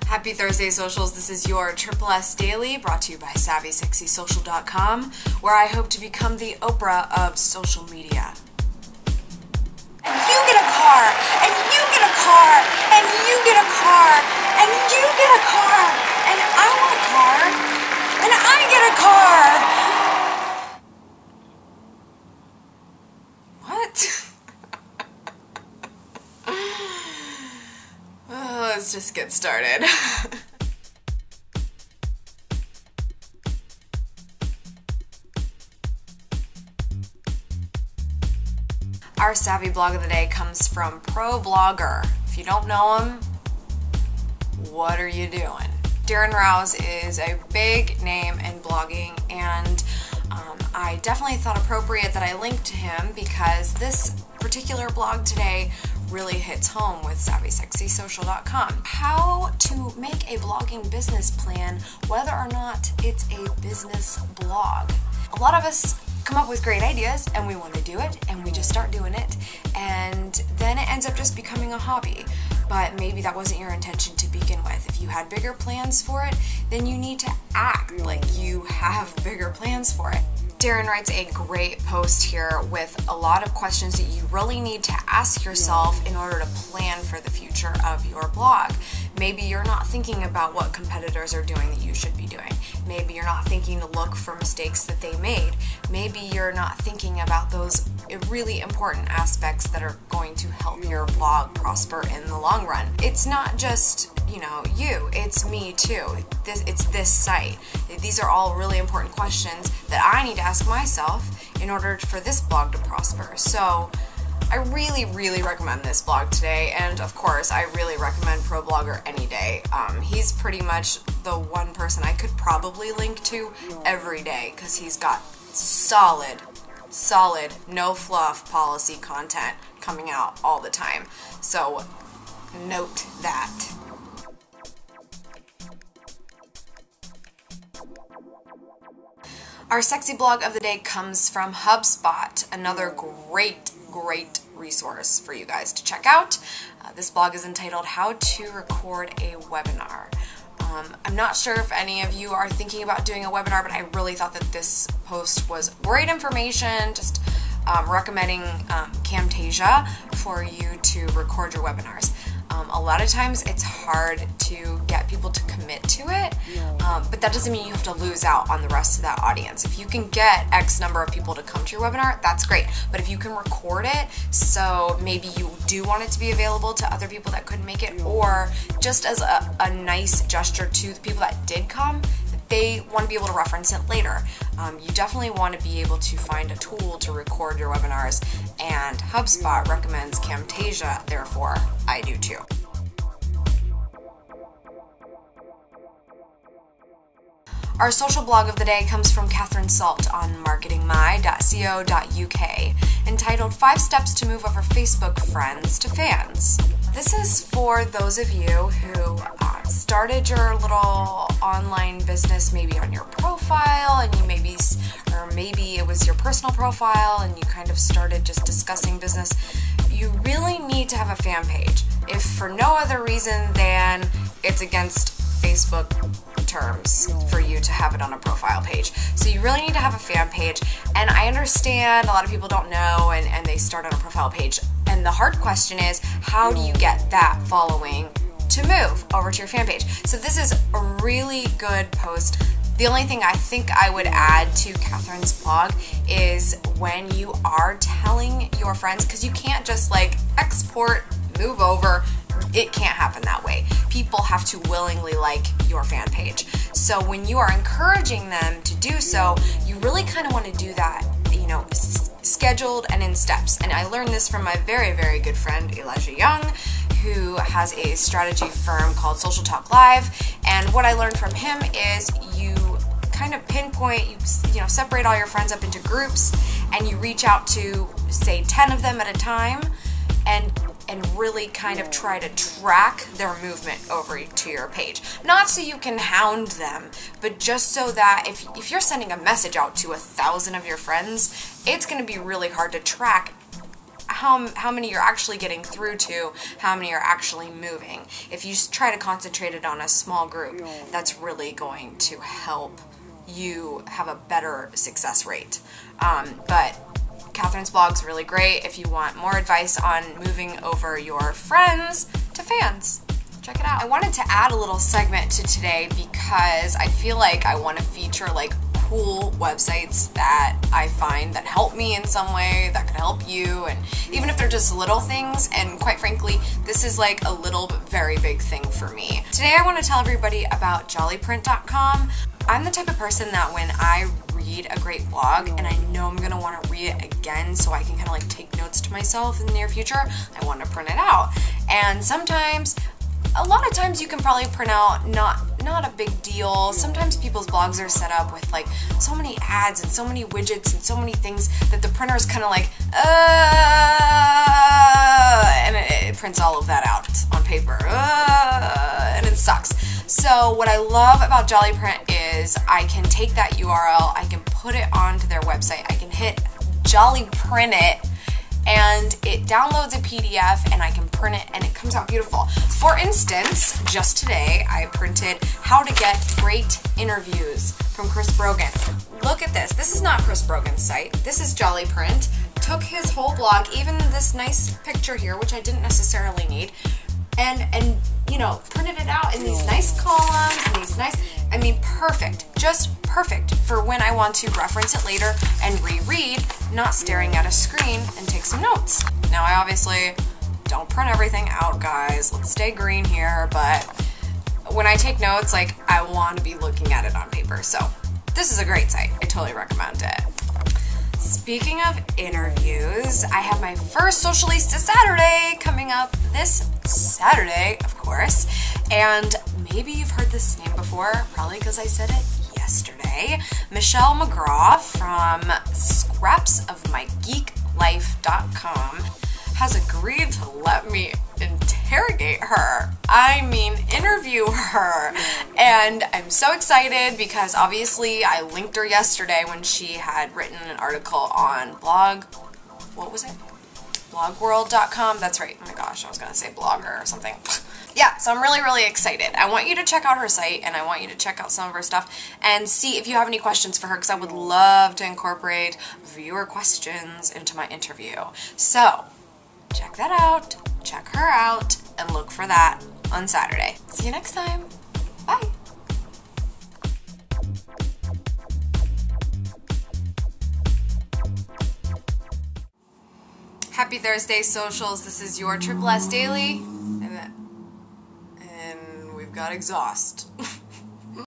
Happy Thursday, socials. This is your Triple S Daily, brought to you by SavvySexySocial.com, where I hope to become the Oprah of social media. And you get a car, and you get a car, and you get a car, and you get a car, and I want a car, and I get a car. What? Let's just get started. Our Savvy blog of the day comes from Pro Blogger. If you don't know him, what are you doing? Darren Rouse is a big name in blogging, and I definitely thought appropriate that I linked to him because this particular blog today really hits home with SavvySexySocial.com. How to make a blogging business plan, whether or not it's a business blog. A lot of us come up with great ideas and we want to do it and we just start doing it, and then it ends up just becoming a hobby. But maybe that wasn't your intention to begin with. If you had bigger plans for it, then you need to act like you have bigger plans for it. Darren writes a great post here with a lot of questions that you really need to ask yourself in order to plan for the future of your blog. Maybe you're not thinking about what competitors are doing that you should be doing. Maybe you're not thinking to look for mistakes that they made. Maybe you're not thinking about those really important aspects that are going to help your blog prosper in the long run. It's not just, you, it's me too. It's this site. These are all really important questions that I need to ask myself in order for this blog to prosper. So I really, really recommend this blog today, and of course I really recommend Pro Blogger any day. He's pretty much the one person I could probably link to every day because he's got solid, no fluff policy content coming out all the time. So note that. Our sexy blog of the day comes from HubSpot, another great resource for you guys to check out. This blog is entitled How to Record a Webinar. I'm not sure if any of you are thinking about doing a webinar, but I really thought that this post was great information, just recommending Camtasia for you to record your webinars. A lot of times it's hard to get people to commit to it, but that doesn't mean you have to lose out on the rest of that audience. If you can get X number of people to come to your webinar, that's great. But if you can record it, so maybe you do want it to be available to other people that couldn't make it, or just as a nice gesture to the people that did come, they want to be able to reference it later. You definitely want to be able to find a tool to record your webinars, and HubSpot recommends Camtasia, therefore I do too. Our social blog of the day comes from Catherine Salt on marketingmy.co.uk, entitled 5 Steps to Move Over Facebook Friends to Fans. This is for those of you who started your little online business maybe on your profile, and maybe it was your personal profile, and you kind of started just discussing business. You really need to have a fan page, if for no other reason than it's against Facebook terms for you to have it on a profile page. So you really need to have a fan page, and I understand a lot of people don't know and they start on a profile page, and the hard question is, how do you get that following to move over to your fan page? So this is a really good post. The only thing I think I would add to Catherine's blog is when you are telling your friends, because you can't just export, move over. It can't happen that way. People have to willingly like your fan page. So when you are encouraging them to do so, you really kind of want to do that, scheduled and in steps. And I learned this from my very, very good friend Elijah Young, who has a strategy firm called Social Talk Live. And what I learned from him is you kind of pinpoint, you separate all your friends up into groups, and you reach out to, say, 10 of them at a time, and really kind of try to track their movement over to your page. Not so you can hound them, but just so that if you're sending a message out to 1,000 of your friends, it's going to be really hard to track how many you're actually getting through to, how many are actually moving. If you try to concentrate it on a small group, that's really going to help you have a better success rate. But Catherine's blog's really great if you want more advice on moving over your friends to fans. Check it out. I wanted to add a little segment to today because I feel like I want to feature like cool websites that I find that help me in some way, that could help you, and even if they're just little things, and quite frankly, this is like a little but very big thing for me. Today I want to tell everybody about jollyprint.com. I'm the type of person that when I read a great blog and I know I'm going to want to read it again so I can kind of like take notes to myself in the near future, I want to print it out. And sometimes, a lot of times you can probably print out, not a big deal. Sometimes people's blogs are set up with like so many ads and so many widgets and so many things that the printer is kind of like, and it prints all of that out on paper, and it sucks. So what I love about Jollyprint is I can take that URL, I can put it onto their website, I can hit Jollyprint it, and it downloads a PDF and I can print it and it comes out beautiful. For instance, just today I printed how to get great interviews from Chris Brogan. Look at this. This is not Chris Brogan's site. This is Jollyprint. Took his whole blog, even this nice picture here, which I didn't necessarily need, and you know, printed it out in these nice columns and these nice, I mean, perfect. Just perfect for when I want to reference it later and reread, not staring at a screen, and take some notes. Now, I obviously don't print everything out, guys. Let's stay green here, but when I take notes, like, I want to be looking at it on paper. So this is a great site. I totally recommend it. Speaking of interviews, I have my first Socialista Saturday coming up this Saturday, of course, and maybe you've heard this name before, probably because I said it yesterday. Michelle McGraw from scrapsofmygeeklife.com has agreed to let me interrogate her. I mean, interview her. And I'm so excited because obviously I linked her yesterday when she had written an article on blogworld.com. That's right. Oh my gosh, I was going to say blogger or something. Yeah, so I'm really, really excited. I want you to check out her site and I want you to check out some of her stuff and see if you have any questions for her because I would love to incorporate viewer questions into my interview. So, check that out, check her out, and look for that on Saturday. See you next time. Bye. Happy Thursday, socials. This is your Triple S Daily, and we've got exhaust.